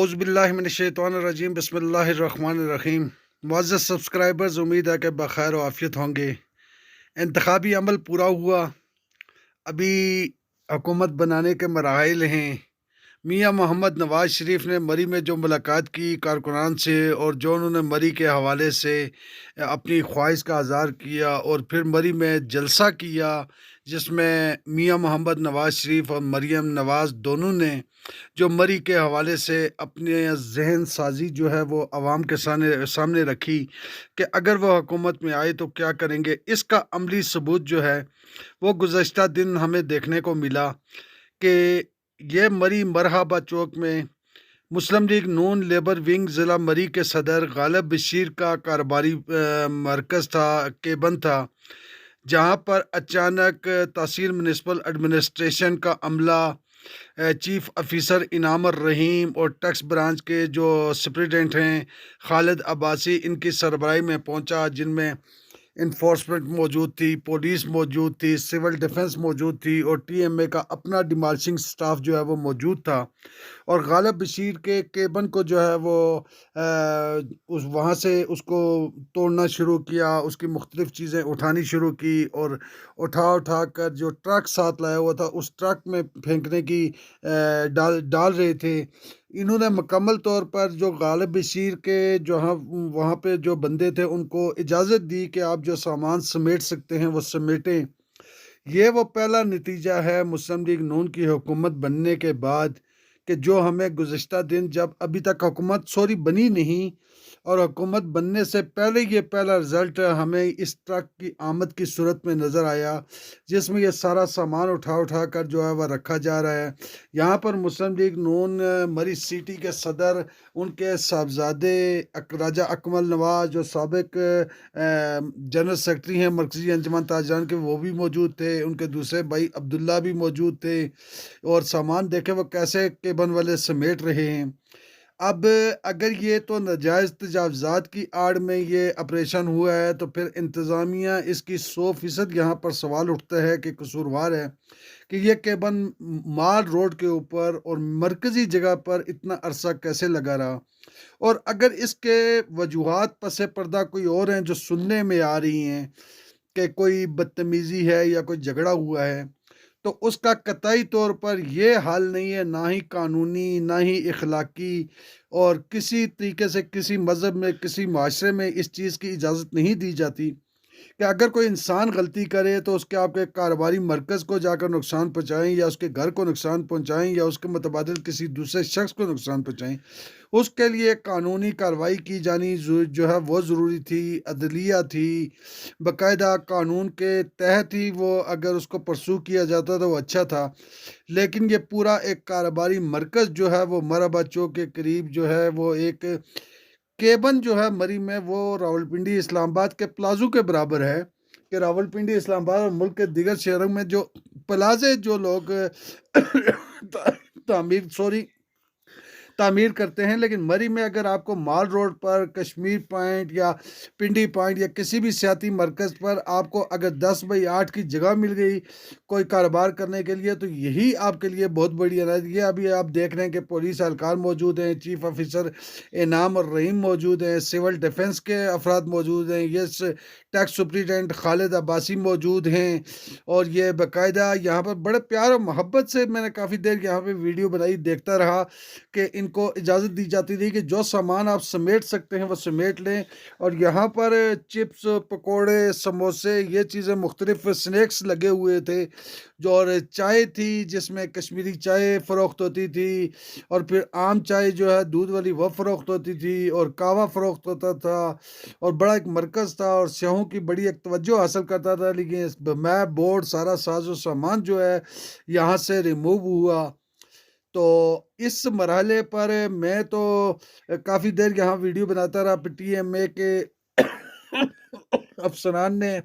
اعوذ باللہ من الشیطان الرجیم بسم اللہ الرحمن الرحیم۔ معزز سبسکرائبرز، امید ہے کہ بخیر و عافیت ہوں گے۔ انتخابی عمل پورا ہوا، ابھی حکومت بنانے کے مراحل ہیں۔ میاں محمد نواز شریف نے مری میں جو ملاقات کی کارکنان سے، اور جو انہوں نے مری کے حوالے سے اپنی خواہش کا اظہار کیا، اور پھر مری میں جلسہ کیا جس میں میاں محمد نواز شریف اور مریم نواز دونوں نے جو مری کے حوالے سے اپنے ذہن سازی جو ہے وہ عوام کے سامنے رکھی کہ اگر وہ حکومت میں آئے تو کیا کریں گے، اس کا عملی ثبوت جو ہے وہ گزشتہ دن ہمیں دیکھنے کو ملا کہ یہ مری مرحبا چوک میں مسلم لیگ نون لیبر ونگ ضلع مری کے صدر غالب بشیر کا کاروباری مرکز تھا، کیبن تھا، جہاں پر اچانک تحصیل میونسپل ایڈمنسٹریشن کا عملہ، چیف آفیسر انعام الرحیم اور ٹیکس برانچ کے جو سپریڈنٹ ہیں خالد عباسی، ان کی سربراہی میں پہنچا، جن میں انفورسمنٹ موجود تھی، پولیس موجود تھی، سول ڈیفنس موجود تھی، اور ٹی ایم اے کا اپنا ڈیمارشنگ سٹاف جو ہے وہ موجود تھا۔ اور غالب بشیر کے کیبن کو جو ہے وہ وہاں سے اس کو توڑنا شروع کیا، اس کی مختلف چیزیں اٹھانی شروع کی، اور اٹھا کر جو ٹرک ساتھ لایا ہوا تھا اس ٹرک میں پھینکنے کی ڈال رہے تھے۔ انہوں نے مکمل طور پر جو غالب بشیر کے جو وہاں پہ جو بندے تھے ان کو اجازت دی کہ آپ جو سامان سمیٹ سکتے ہیں وہ سمیٹیں۔ یہ وہ پہلا نتیجہ ہے مسلم لیگ نون کی حکومت بننے کے بعد کہ جو ہمیں گزشتہ دن، جب ابھی تک حکومت بنی نہیں اور حکومت بننے سے پہلے یہ پہلا رزلٹ ہمیں اس ٹرک کی آمد کی صورت میں نظر آیا، جس میں یہ سارا سامان اٹھا کر جو ہے وہ رکھا جا رہا ہے۔ یہاں پر مسلم لیگ نون مری سٹی کے صدر، ان کے صاحبزادے راجہ اکمل نواز جو سابق جنرل سیکرٹری ہیں مرکزی انجمن تاجران کے، وہ بھی موجود تھے، ان کے دوسرے بھائی عبداللہ بھی موجود تھے، اور سامان دیکھیں وہ کیسے کیبن والے سمیٹ رہے ہیں۔ اب اگر یہ تو ناجائز تجاوزات کی آڑ میں یہ آپریشن ہوا ہے تو پھر انتظامیہ اس کی 100% یہاں پر سوال اٹھتا ہے کہ قصوروار ہے کہ یہ کیبن مال روڈ کے اوپر اور مرکزی جگہ پر اتنا عرصہ کیسے لگا رہا، اور اگر اس کے وجوہات پس پردہ کوئی اور ہیں جو سننے میں آ رہی ہیں کہ کوئی بدتمیزی ہے یا کوئی جھگڑا ہوا ہے، تو اس کا قطعی طور پر یہ حل نہیں ہے، نہ ہی قانونی نہ ہی اخلاقی، اور کسی طریقے سے کسی مذہب میں کسی معاشرے میں اس چیز کی اجازت نہیں دی جاتی کہ اگر کوئی انسان غلطی کرے تو اس کے آپ کے کاروباری مرکز کو جا کر نقصان پہنچائیں، یا اس کے گھر کو نقصان پہنچائیں، یا اس کے متبادل کسی دوسرے شخص کو نقصان پہنچائیں۔ اس کے لیے قانونی کارروائی کی جانی جو ہے وہ ضروری تھی، عدلیہ تھی، باقاعدہ قانون کے تحت ہی وہ اگر اس کو پرسو کیا جاتا تو وہ اچھا تھا۔ لیکن یہ پورا ایک کاروباری مرکز جو ہے وہ مرحبا چوک کے قریب جو ہے وہ ایک کیبن جو ہے مری میں، وہ راولپنڈی اسلام آباد کے پلازو کے برابر ہے کہ راولپنڈی اسلام آباد اور ملک کے دیگر شہروں میں جو پلازے جو لوگ تعمیر کرتے ہیں، لیکن مری میں اگر آپ کو مال روڈ پر کشمیر پوائنٹ یا پنڈی پوائنٹ یا کسی بھی سیاحتی مرکز پر آپ کو اگر 10/8 کی جگہ مل گئی کوئی کاروبار کرنے کے لیے، تو یہی آپ کے لیے بہت بڑی عنایت۔ یہ ابھی آپ دیکھ رہے ہیں کہ پولیس اہلکار موجود ہیں، چیف آفیسر انعام الرحیم موجود ہیں، سول ڈیفنس کے افراد موجود ہیں، یہ ٹیکس سپریڈنٹ خالد عباسی موجود ہیں، اور یہ باقاعدہ یہاں پر بڑے پیار اور محبت سے میں نے کافی دیر یہاں پہ ویڈیو بنائی، دیکھتا رہا کہ ان کو اجازت دی جاتی تھی کہ جو سامان آپ سمیٹ سکتے ہیں وہ سمیٹ لیں۔ اور یہاں پر چپس، پکوڑے، سموسے، یہ چیزیں مختلف سنیکس لگے ہوئے تھے، جو اور چائے تھی جس میں کشمیری چائے فروخت ہوتی تھی، اور پھر عام چائے جو ہے دودھ والی وہ فروخت ہوتی تھی، اور کہوہ فروخت ہوتا تھا، اور بڑا ایک مرکز تھا اور سیاحوں کی بڑی ایک توجہ حاصل کرتا تھا۔ لیکن میپ بورڈ سارا ساز و سامان جو ہے یہاں سے ریموو ہوا۔ تو اس مرحلے پر میں تو کافی دیر یہاں ویڈیو بناتا رہا، پھر ٹی ایم اے کے افسران نے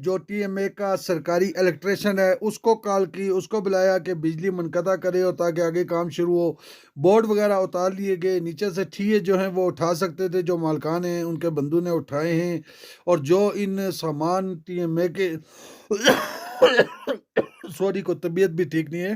جو ٹی ایم اے کا سرکاری الیکٹریشن ہے اس کو کال کی، اس کو بلایا کہ بجلی منقطع کرے اور تاکہ آگے کام شروع ہو۔ بورڈ وغیرہ اتار لیے گئے، نیچے سے ٹھیے جو ہیں وہ اٹھا سکتے تھے، جو مالکان ہیں ان کے بندوں نے اٹھائے ہیں، اور جو ان سامان ٹی ایم اے کے سوری کو طبیعت بھی ٹھیک نہیں ہے،